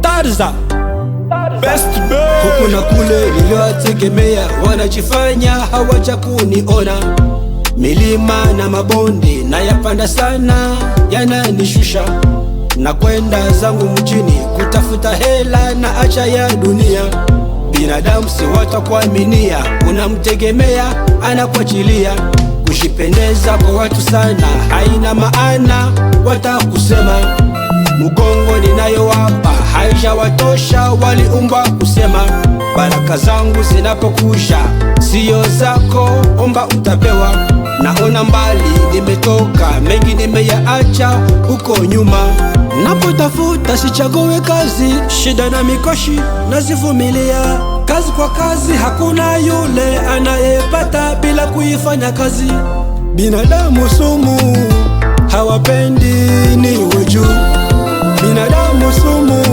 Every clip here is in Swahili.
Tarza Best Boy. Huku na kule niliwategemea, wanajifanya hawaja kuniona. Milima na mabonde na yapanda sana, yananishusha. Na kwenda zangu mjini kutafuta hela na acha ya dunia. Binadamu si watakuaminia, unamtegemea anakuachilia. Kushipendeza kwa watu sana haina maana, watakusema. Mugongo ninayowapa haijawatosha, waliumba kusema. Baraka zangu zinapokusha sio zako, omba utapewa. Naona mbali nimetoka, mengi nimeyaacha huko nyuma. Napotafuta sichague kazi, shida na mikoshi nazivumilia. Kazi kwa kazi, hakuna yule anayepata bila kuifanya kazi. Binadamu sumu, hawapendi niwe juu. Binadamu sumu,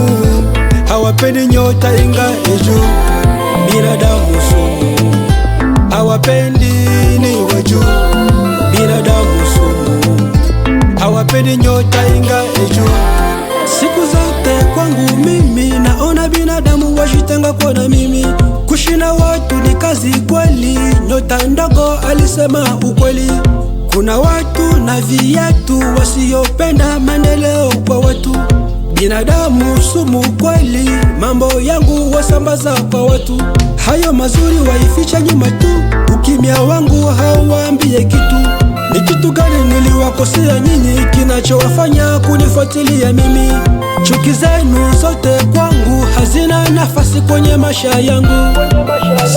hawapendi nyota ingae juu. Binadamu sumu, hawapendi niwe juu. Binadamu sumu, hawapendi nyota ingae juu. Siku zote kwangu mimi naona binadamu wajitenga kwa na mimi. Kushina watu ni kazi kweli, nyota ndogo alisema ukweli. Kuna watu na viatu wasiopenda maendeleo kwa watu. Binadamu sumu kweli, mambo yangu wasambaza kwa watu. Hayo mazuri waificha nyuma tu, ukimya wangu hawaambie kitu. Ni kitu gani niliwakosea nyinyi kinachowafanya kunifuatilia mimi? Chuki zenu zote kwangu hazina nafasi kwenye maisha yangu.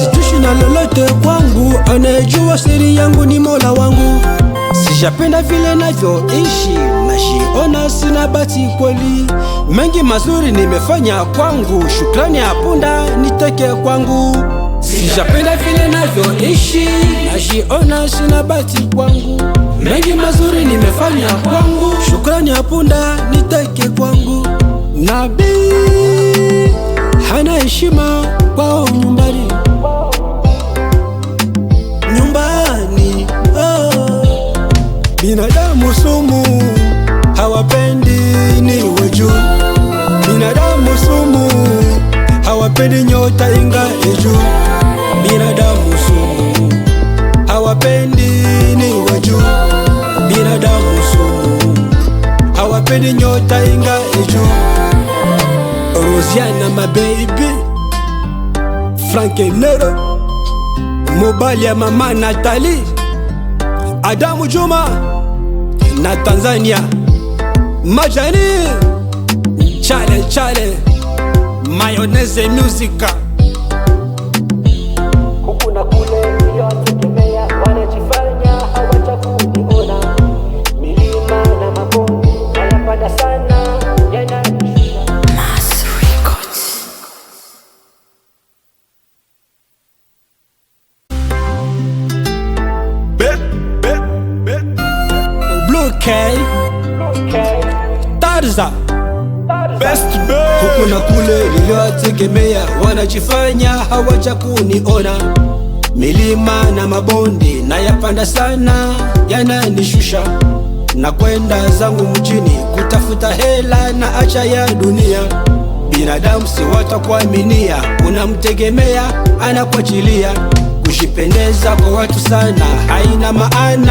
Situshi na lolote kwangu, anayejua siri yangu ni Mola wangu. Sijapenda vile navyoishi, nashiona sina bahati kweli. Mengi mazuri nimefanya kwangu, shukrani ya punda niteke kwangu. Sijapenda vile navyoishi, nashiona sina bahati kwangu. Mengi mazuri nimefanya kwangu, shukrani ya punda niteke kwangu. Nabii hana heshima kwao nyumbani. Binadamu sumu, hawapendi niwe juu. Binadamu sumu, hawapendi nyota ingae juu. Binadamu sumu, hawapendi niwe juu. Binadamu sumu, hawapendi nyota ingae juu. Rosiana my baby, Frankie Nero, Mobali ya mama Natali, Adamu Juma na Tanzania Majani, Chale Mayonnaise Music. Huku na kule niliwategemea, wanajifanya hawajaniona. Milima na mabonde yanapanda sana, yananishusha. Masu Records. Tarza Best Boy. Huku na kule niliwategemea, wanajifanya hawaja kuniona. Milima na mabonde na yapanda sana, yananishusha. Na kwenda zangu mjini kutafuta hela na acha ya dunia. Binadamu si watakuaminia, unamtegemea anakuachilia. Kushipendeza kwa watu sana haina maana.